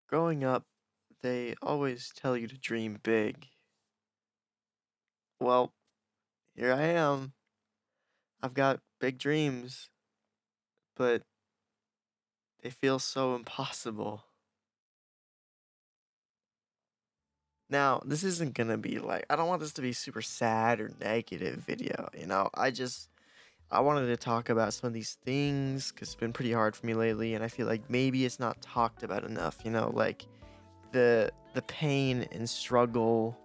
Growing up, they always tell you to dream big. Well, here I am. I've got big dreams, but they feel so impossible. Now, this isn't gonna be like, I don't want this to be super sad or negative video, I wanted to talk about some of these things because it's been pretty hard for me lately, and I feel like maybe it's not talked about enough, like the pain and struggle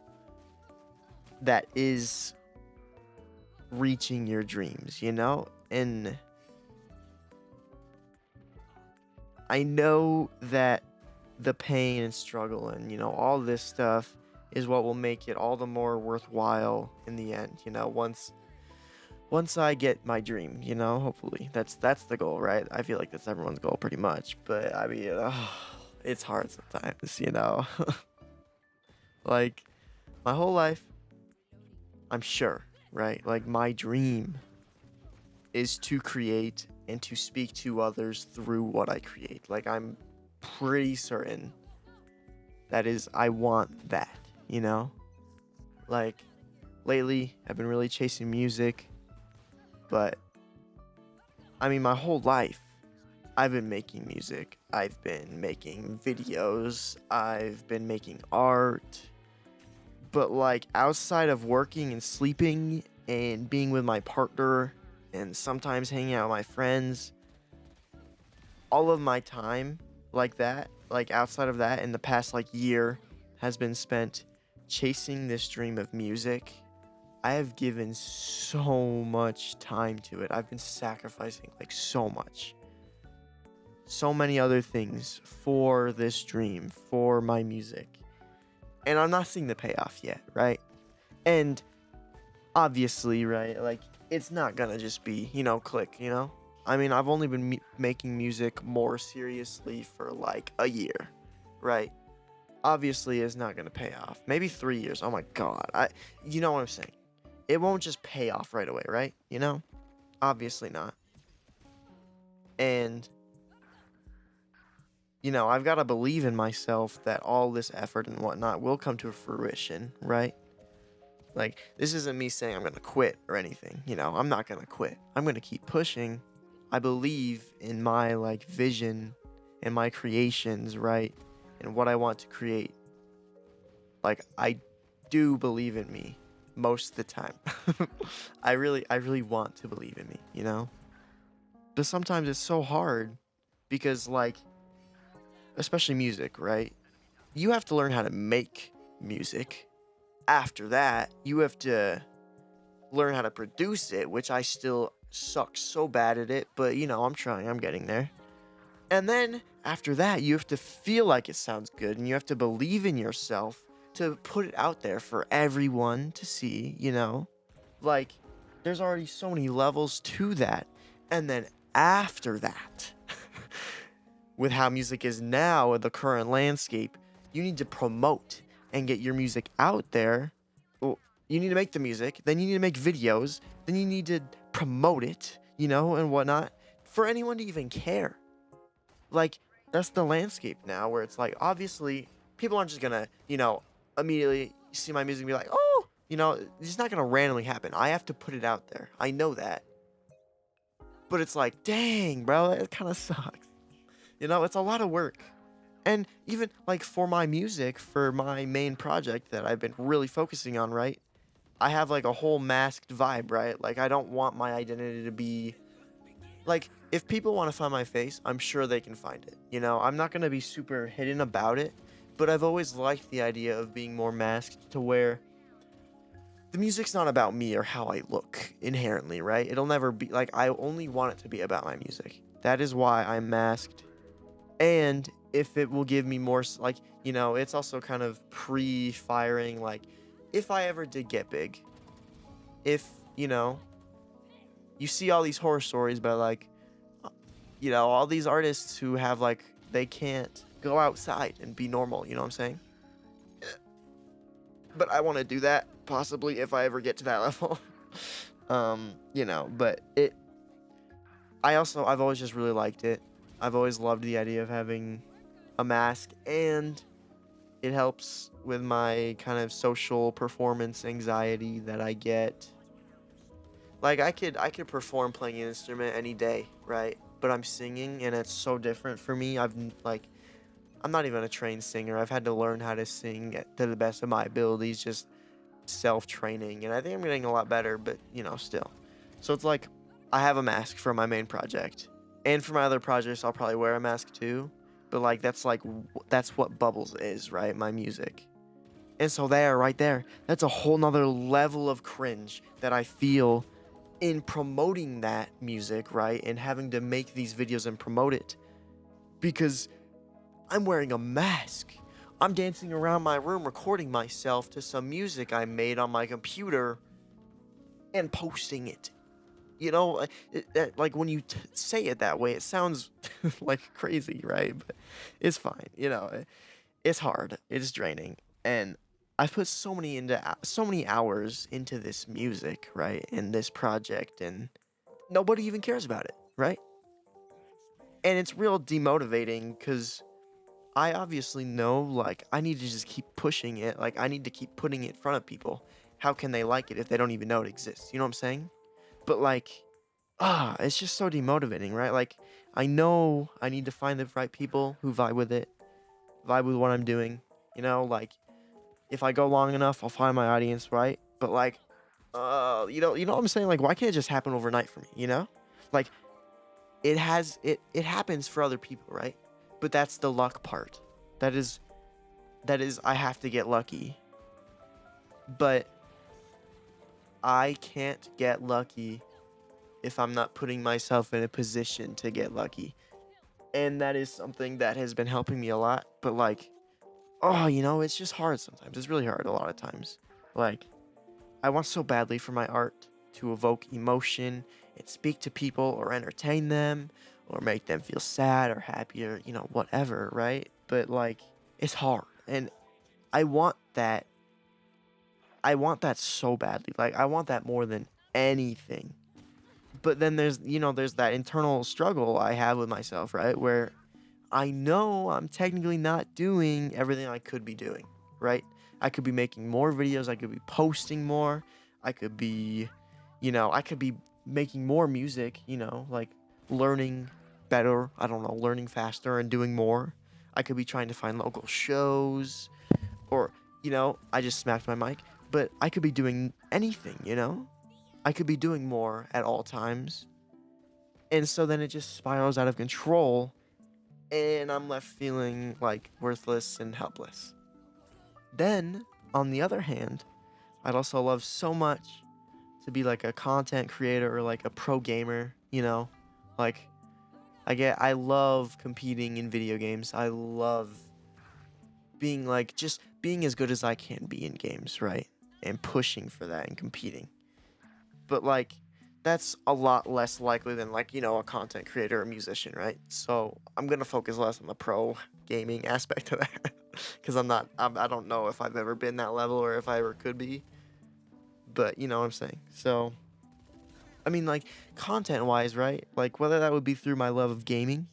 that is reaching your dreams. And I know that the pain and struggle and all this stuff is what will make it all the more worthwhile in the end. Once I get my dream, hopefully. That's the goal, right? I feel like that's everyone's goal pretty much, but I mean, it's hard sometimes. Like my whole life, I'm sure, right? Like my dream is to create and to speak to others through what I create. Like I'm pretty certain that is I want that. Like lately I've been really chasing music, but I mean my whole life I've been making music. I've been making videos, I've been making art, but like outside of working and sleeping and being with my partner and sometimes hanging out with my friends, all of my time like that, like outside of that in the past like year has been spent chasing this dream of music. I have given so much time to it. I've been sacrificing like so much. So many other things for this dream, for my music. And I'm not seeing the payoff yet, right? And obviously, right, like it's not gonna just be, click. I mean, I've only been making music more seriously for like a year, right? Obviously, it's not gonna pay off. Maybe 3 years. Oh my god, you know what I'm saying? It won't just pay off right away, right? Obviously not. And I've got to believe in myself that all this effort and whatnot will come to fruition, right? Like, this isn't me saying I'm going to quit or anything. I'm not going to quit. I'm going to keep pushing. I believe in my, like, vision and my creations, right? And what I want to create. Like, I do believe in me most of the time. I really want to believe in me. But sometimes it's so hard because, like, especially music, right? You have to learn how to make music. After that, you have to learn how to produce it, which I still suck so bad at it, but I'm trying, I'm getting there. And then after that, you have to feel like it sounds good and you have to believe in yourself to put it out there for everyone to see. Like, there's already so many levels to that. And then after that, with how music is now in the current landscape, you need to promote and get your music out there. Well, you need to make the music, then you need to make videos, then you need to promote it, and whatnot for anyone to even care. Like, that's the landscape now where it's like, obviously, people aren't just gonna, immediately see my music and be like, oh, it's just not gonna randomly happen. I have to put it out there. I know that. But it's like, dang, bro, it kind of sucks. It's a lot of work. And even like for my music, for my main project that I've been really focusing on, right? I have like a whole masked vibe, right? Like I don't want my identity to be like if people want to find my face, I'm sure they can find it. I'm not going to be super hidden about it, but I've always liked the idea of being more masked to where the music's not about me or how I look inherently, right? It'll never be like I only want it to be about my music. That is why I'm masked. And if it will give me more, it's also kind of pre-firing, like, if I ever did get big, if, you see all these horror stories about, like, all these artists who have, like, they can't go outside and be normal, you know what I'm saying? But I want to do that, possibly, if I ever get to that level. But I've always just really liked it. I've always loved the idea of having a mask, and it helps with my kind of social performance anxiety that I get. Like I could perform playing an instrument any day, right? But I'm singing and it's so different for me. Like I'm not even a trained singer. I've had to learn how to sing to the best of my abilities, just self-training, and I think I'm getting a lot better, but still. So it's like I have a mask for my main project. And for my other projects, I'll probably wear a mask too. But that's what Bubbles is, right? My music. And so there, right there, that's a whole nother level of cringe that I feel in promoting that music, right? And having to make these videos and promote it because I'm wearing a mask. I'm dancing around my room recording myself to some music I made on my computer and posting it. Like when you say it that way, it sounds like crazy, right? But it's fine. It's hard. It's draining, and I've put so many hours into this music, right, in this project, and nobody even cares about it, right? And it's real demotivating because I obviously know, like, I need to just keep pushing it. Like, I need to keep putting it in front of people. How can they like it if they don't even know it exists? You know what I'm saying? But, like, it's just so demotivating, right? Like, I know I need to find the right people who vibe with it, vibe with what I'm doing. Like, if I go long enough, I'll find my audience, right? But, like, you know what I'm saying? Like, why can't it just happen overnight for me, Like, it happens for other people, right? But that's the luck part. That is I have to get lucky. But I can't get lucky if I'm not putting myself in a position to get lucky. And that is something that has been helping me a lot, but like, it's just hard sometimes. It's really hard a lot of times. Like, I want so badly for my art to evoke emotion and speak to people or entertain them or make them feel sad or happy or, whatever, right? But like, it's hard. And I want that. I want that so badly. Like, I want that more than anything. But then there's that internal struggle I have with myself, right? Where I know I'm technically not doing everything I could be doing, right? I could be making more videos, I could be posting more, I could be, I could be making more music, like learning better, I don't know, learning faster and doing more. I could be trying to find local shows or, I just smacked my mic, but I could be doing anything. I could be doing more at all times. And so then it just spirals out of control and I'm left feeling like worthless and helpless. Then, on the other hand, I'd also love so much to be like a content creator or like a pro gamer. Like I love competing in video games. I love being like just being as good as I can be in games, right? And pushing for that and competing. But like that's a lot less likely than like, a content creator or musician, right? So I'm gonna focus less on the pro gaming aspect of that because I don't know if I've ever been that level or if I ever could be. But you know what I'm saying. So I mean, like content wise, right? Like whether that would be through my love of gaming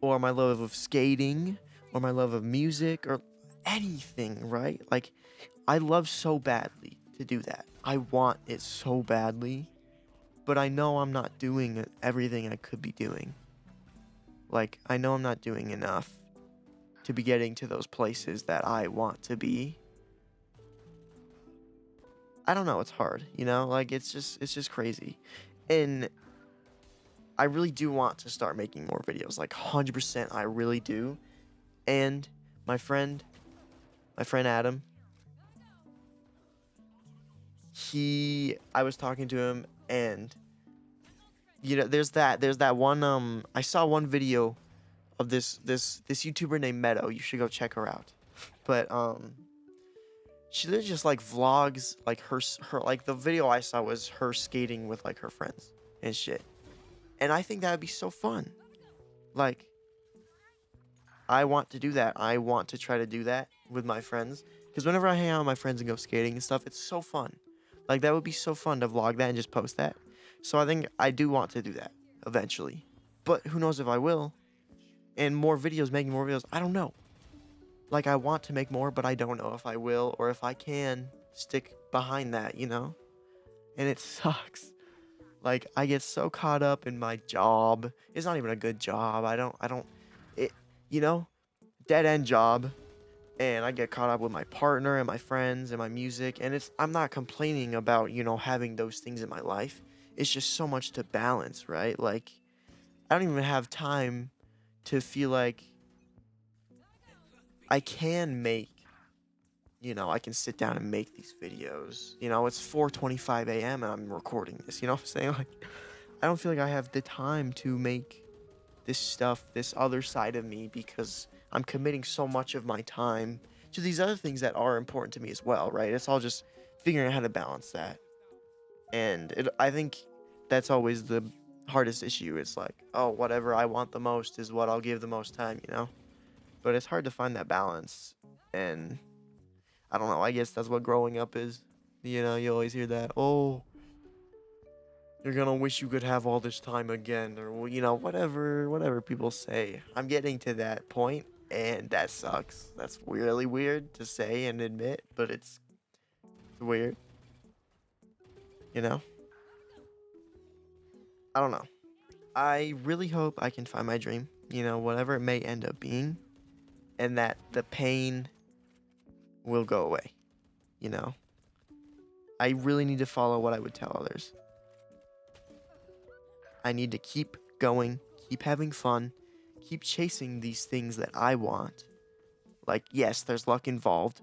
or my love of skating or my love of music or anything, right? Like I love so badly to do that. I want it so badly, but I know I'm not doing everything I could be doing. Like, I know I'm not doing enough to be getting to those places that I want to be. I don't know, it's hard, Like it's just crazy. And I really do want to start making more videos. Like 100% I really do. And my friend, my friend Adam, I was talking to him and there's that one I saw one video of this YouTuber named Meadow. You should go check her out. But she literally just like vlogs like her like the video I saw was her skating with like her friends and shit. And I think that would be so fun. Like I want to do that. I want to try to do that with my friends because whenever I hang out with my friends and go skating and stuff, it's so fun. Like that would be so fun to vlog that and just post that. So I think I do want to do that eventually. But who knows if I will? and more videos, making more videos. I don't know. Like, I want to make more, but I don't know if I will or if I can stick behind that, you know? And it sucks. Like, I get so caught up in my job. It's not even a good job. It, you know, dead end job. And I get caught up with my partner and my friends and my music. And I'm not complaining about, having those things in my life. It's just so much to balance, right? Like, I don't even have time to feel like I can make, I can sit down and make these videos. It's 4:25 a.m. and I'm recording this. You know what I'm saying? Like, I don't feel like I have the time to make this stuff, this other side of me, because I'm committing so much of my time to these other things that are important to me as well, right? It's all just figuring out how to balance that. And I think that's always the hardest issue. It's like, oh, whatever I want the most is what I'll give the most time, you know? But it's hard to find that balance. And I don't know, I guess that's what growing up is. You always hear that, oh, you're gonna wish you could have all this time again, or whatever people say. I'm getting to that point, and that sucks. That's really weird to say and admit, but it's weird. You know, I don't know. I really hope I can find my dream. Whatever it may end up being, and that the pain will go away. You know, I really need to follow what I would tell others. I need to keep going, keep having fun, keep chasing these things that I want. Like, yes, there's luck involved,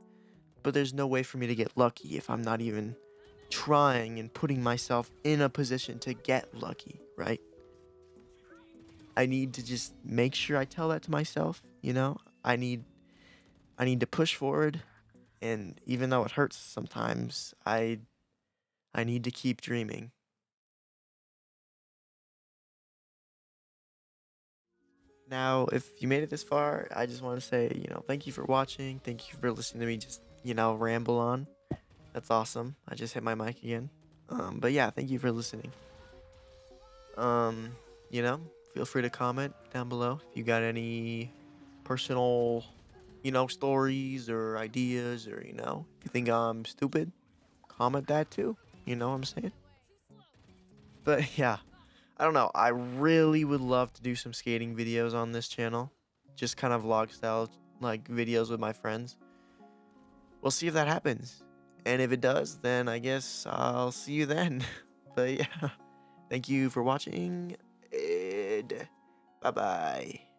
but there's no way for me to get lucky if I'm not even trying and putting myself in a position to get lucky, right? I need to just make sure I tell that to myself, I need to push forward, and even though it hurts sometimes, I need to keep dreaming. Now, if you made it this far, I just want to say, thank you for watching. Thank you for listening to me just, ramble on. That's awesome. I just hit my mic again. But yeah, thank you for listening. Um, you know, Feel free to comment down below if you got any personal, stories or ideas, or, if you think I'm stupid, comment that too. You know what I'm saying? But yeah, I don't know. I really would love to do some skating videos on this channel. Just kind of vlog style, like videos with my friends. We'll see if that happens. And if it does, then I guess I'll see you then. But yeah, thank you for watching. And bye bye.